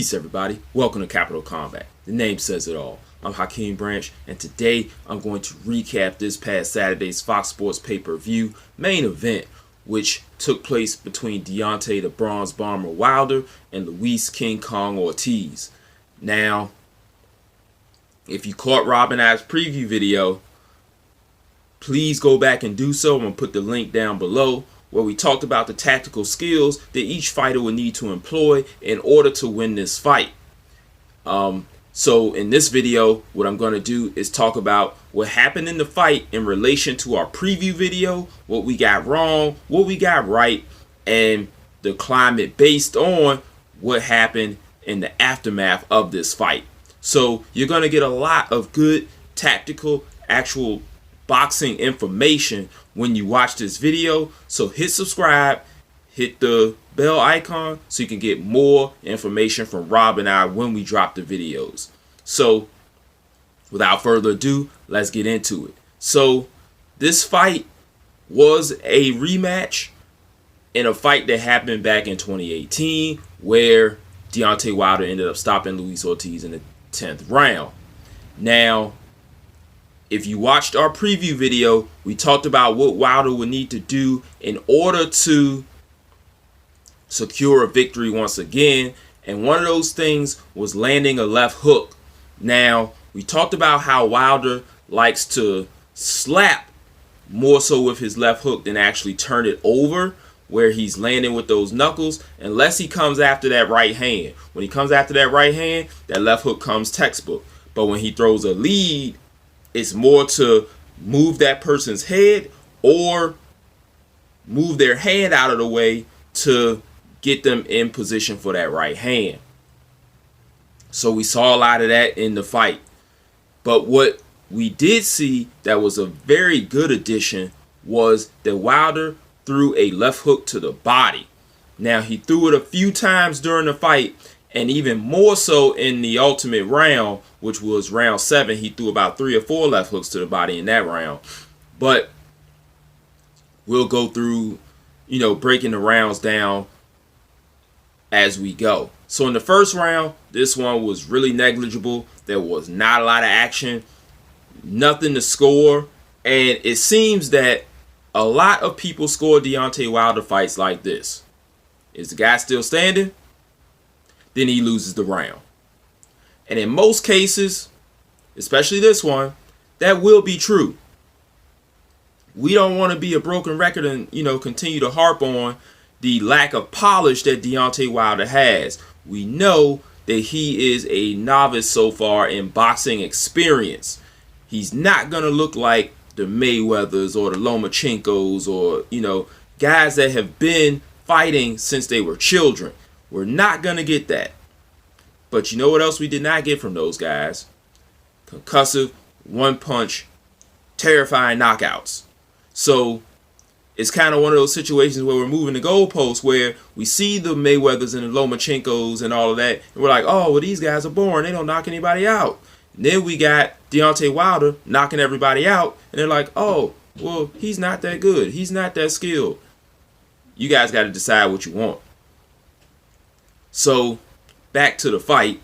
Peace, everybody. Welcome to Capital Combat. The name says it all. I'm Hakeem Branch, and today I'm going to recap this past Saturday's Fox Sports pay-per-view main event, which took place between Deontay the Bronze Bomber Wilder and Luis King Kong Ortiz. Now, if you caught Rob and I's preview video, please go back and do so. I'm going to put the link down below, where we talked about the tactical skills that each fighter would need to employ in order to win this fight. So in this video, what I'm going to do is talk about what happened in the fight in relation to our preview video, what we got wrong, what we got right, and the climate based on what happened in the aftermath of this fight. So you're going to get a lot of good tactical, actual boxing information when you watch this video. So hit subscribe, hit the bell icon so you can get more information from Rob and I when we drop the videos. So without further ado, let's get into it. So this fight was a rematch in a fight that happened back in 2018 where Deontay Wilder ended up stopping Luis Ortiz in the 10th round. Now, if you watched our preview video, we talked about what Wilder would need to do in order to secure a victory once again. And one of those things was landing a left hook. Now, we talked about how Wilder likes to slap more so with his left hook than actually turn it over, where he's landing with those knuckles, unless he comes after that right hand. When he comes after that right hand, that left hook comes textbook. But when he throws a lead, it's more to move that person's head or move their hand out of the way to get them in position for that right hand. So we saw a lot of that in the fight. But what we did see that was a very good addition was that Wilder threw a left hook to the body. Now, he threw it a few times during the fight, and even more so in the ultimate round, which was round 7. He threw about 3 or 4 left hooks to the body in that round. But we'll go through, breaking the rounds down as we go. So in the first round, this one was really negligible. There was not a lot of action, nothing to score. And it seems that a lot of people score Deontay Wilder fights like this. Is the guy still standing? Then he loses the round. And in most cases, especially this one, that will be true. We don't want to be a broken record and, continue to harp on the lack of polish that Deontay Wilder has. We know that he is a novice so far in boxing experience. He's not going to look like the Mayweathers or the Lomachenkos or, guys that have been fighting since they were children. We're not going to get that. But you know what else we did not get from those guys? Concussive, one-punch, terrifying knockouts. So it's kind of one of those situations where we're moving the goalposts, where we see the Mayweathers and the Lomachenkos and all of that, and we're like, oh, well, these guys are boring. They don't knock anybody out. And then we got Deontay Wilder knocking everybody out, and they're like, oh, well, he's not that good. He's not that skilled. You guys got to decide what you want. So back to the fight.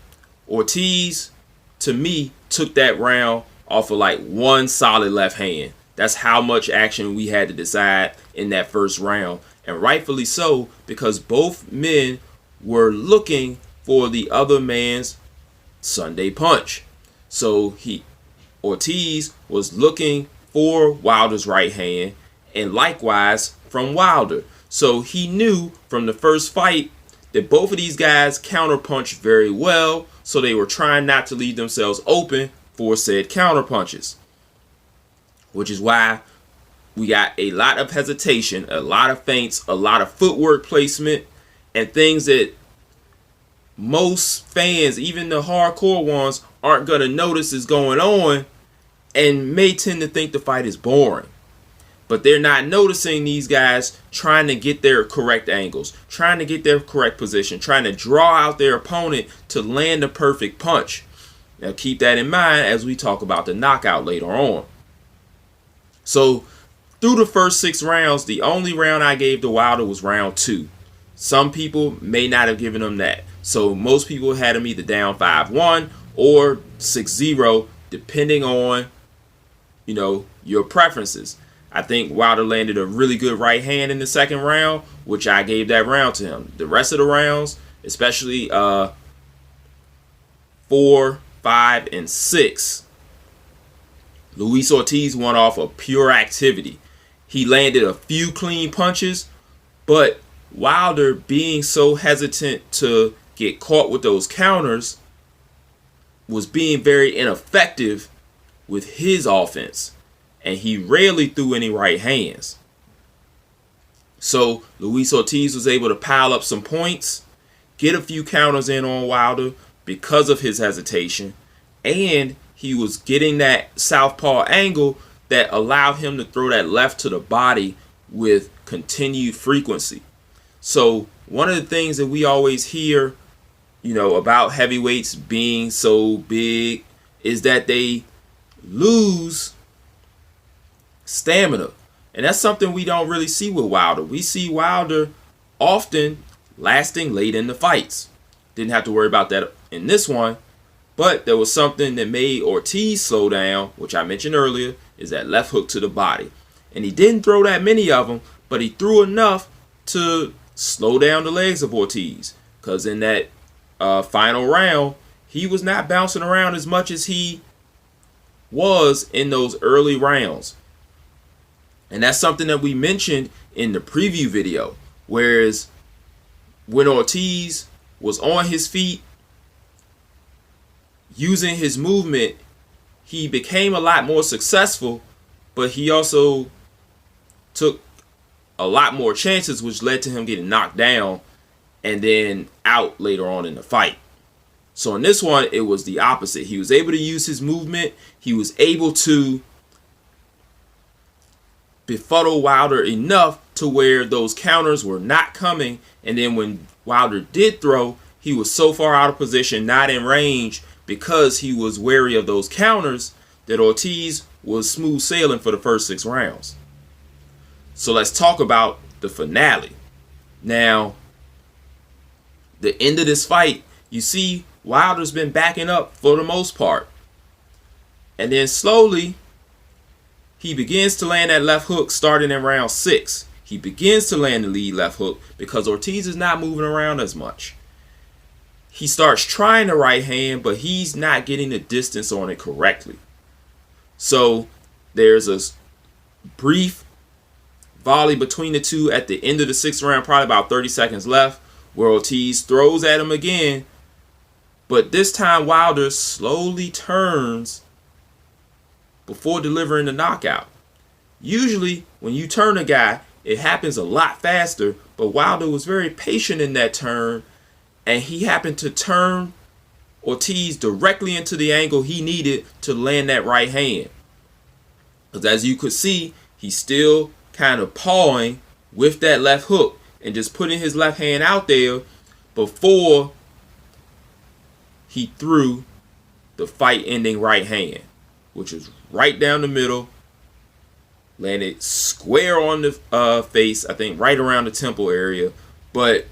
Ortiz, to me, took that round off of like one solid left hand. That's how much action we had to decide in that first round. And rightfully so, because both men were looking for the other man's Sunday punch. So Ortiz was looking for Wilder's right hand, and likewise from Wilder. So he knew from the first fight that both of these guys counterpunched very well, so they were trying not to leave themselves open for said counterpunches. Which is why we got a lot of hesitation, a lot of feints, a lot of footwork placement, and things that most fans, even the hardcore ones, aren't going to notice is going on and may tend to think the fight is boring. But they're not noticing these guys trying to get their correct angles, trying to get their correct position, trying to draw out their opponent to land the perfect punch. Now keep that in mind as we talk about the knockout later on. So through the first 6 rounds, the only round I gave to Wilder was round 2. Some people may not have given him that. So most people had him either down 5-1 or 6-0, depending on, your preferences. I think Wilder landed a really good right hand in the second round, which I gave that round to him. The rest of the rounds, especially 4, 5, and 6, Luis Ortiz won off of pure activity. He landed a few clean punches, but Wilder, being so hesitant to get caught with those counters, was being very ineffective with his offense, and he rarely threw any right hands. So Luis Ortiz was able to pile up some points, get a few counters in on Wilder because of his hesitation, and he was getting that southpaw angle that allowed him to throw that left to the body with continued frequency. So one of the things that we always hear, about heavyweights being so big is that they lose stamina. And that's something we don't really see with Wilder. We see Wilder often lasting late in the fights. Didn't have to worry about that in this one. But there was something that made Ortiz slow down, which I mentioned earlier, is that left hook to the body. And he didn't throw that many of them, but he threw enough to slow down the legs of Ortiz. Because in that final round, he was not bouncing around as much as he was in those early rounds. And that's something that we mentioned in the preview video. Whereas when Ortiz was on his feet, using his movement, he became a lot more successful, but he also took a lot more chances, which led to him getting knocked down and then out later on in the fight. So in this one, it was the opposite. He was able to use his movement. He was able to befuddle Wilder enough to where those counters were not coming. And then when Wilder did throw, he was so far out of position, not in range, because he was wary of those counters, that Ortiz was smooth sailing for the first 6 rounds. So let's talk about the finale. Now, the end of this fight, you see Wilder's been backing up for the most part. And then slowly, he begins to land that left hook starting in round 6. He begins to land the lead left hook because Ortiz is not moving around as much. He starts trying the right hand, but he's not getting the distance on it correctly. So there's a brief volley between the two at the end of the 6th round, probably about 30 seconds left, where Ortiz throws at him again. But this time Wilder slowly turns before delivering the knockout. Usually when you turn a guy, it happens a lot faster, but Wilder was very patient in that turn, and he happened to turn Ortiz directly into the angle he needed to land that right hand. Because as you could see, he's still kind of pawing with that left hook and just putting his left hand out there before he threw the fight-ending right hand, which was right down the middle, landed square on the face, I think right around the temple area. But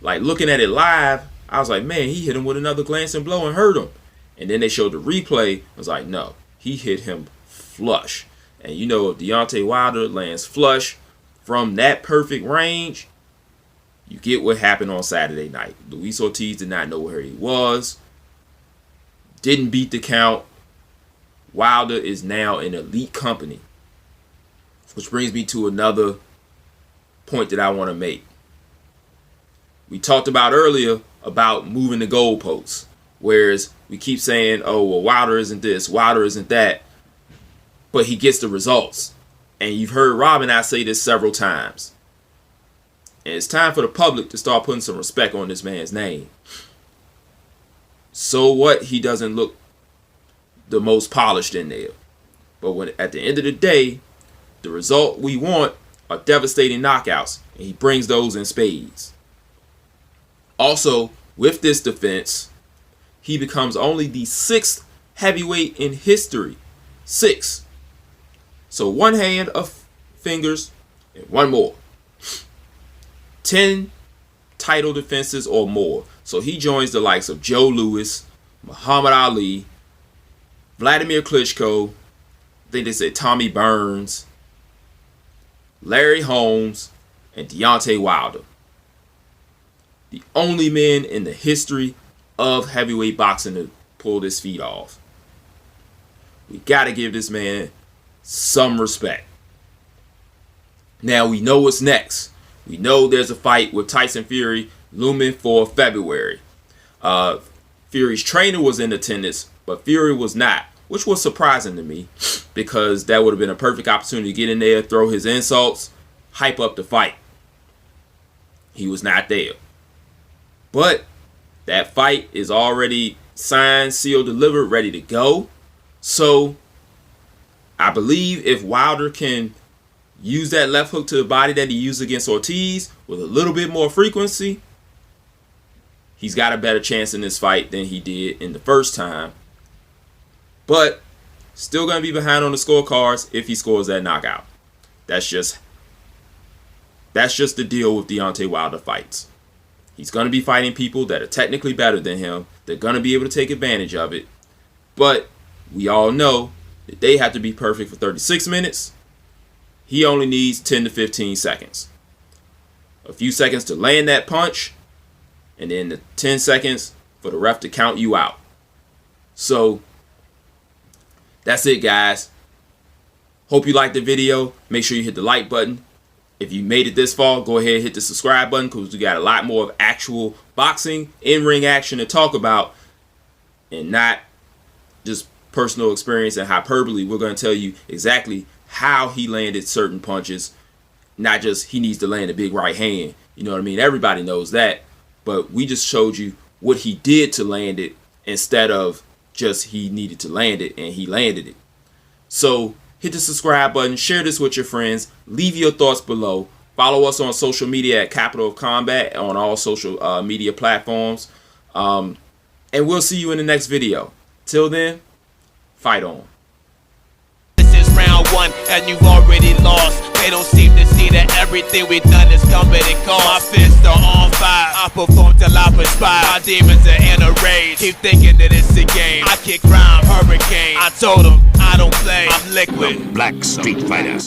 like looking at it live, I was like, man, he hit him with another glancing blow and hurt him. And then they showed the replay. I was like, no, he hit him flush. And if Deontay Wilder lands flush from that perfect range, you get what happened on Saturday night. Luis Ortiz did not know where he was, didn't beat the count. Wilder is now in elite company. Which brings me to another point that I want to make. We talked about earlier about moving the goalposts. Whereas we keep saying, oh, well, Wilder isn't this, Wilder isn't that. But he gets the results. And you've heard Rob and I say this several times. And it's time for the public to start putting some respect on this man's name. So what? He doesn't look the most polished in there. But when at the end of the day, the result we want are devastating knockouts. And he brings those in spades. Also, with this defense, he becomes only the 6th heavyweight in history. 6. So one hand of fingers and one more. 10 title defenses or more. So he joins the likes of Joe Louis, Muhammad Ali, Vladimir Klitschko, I think they said Tommy Burns, Larry Holmes, and Deontay Wilder. The only men in the history of heavyweight boxing to pull this feat off. We got to give this man some respect. Now we know what's next. We know there's a fight with Tyson Fury looming for February. Fury's trainer was in attendance, but Fury was not, which was surprising to me because that would have been a perfect opportunity to get in there, throw his insults, hype up the fight. He was not there. But that fight is already signed, sealed, delivered, ready to go. So I believe if Wilder can use that left hook to the body that he used against Ortiz with a little bit more frequency, he's got a better chance in this fight than he did in the first time. But still going to be behind on the scorecards if he scores that knockout. That's just the deal with Deontay Wilder fights. He's going to be fighting people that are technically better than him. They're going to be able to take advantage of it. But we all know that they have to be perfect for 36 minutes. He only needs 10 to 15 seconds. A few seconds to land that punch, and then the 10 seconds for the ref to count you out. So that's it, guys. Hope you liked the video. Make sure you hit the like button. If you made it this far, go ahead and hit the subscribe button because we got a lot more of actual boxing, in-ring action to talk about and not just personal experience and hyperbole. We're going to tell you exactly how he landed certain punches, not just he needs to land a big right hand. You know what I mean? Everybody knows that. But we just showed you what he did to land it instead of just he needed to land it and he landed it. So hit the subscribe button, share this with your friends, leave your thoughts below. Follow us on social media at Capital of Combat on all social media platforms. And we'll see you in the next video. Till then, fight on. This is round one and you've already lost. They don't seem to see that everything we've done is coming and cost. My fists are on fire, I perform till I perspire. My demons are in a rage, keep thinking that it's a game. I kick rhyme, hurricane, I told them I don't play, I'm liquid. Black Street Fighter.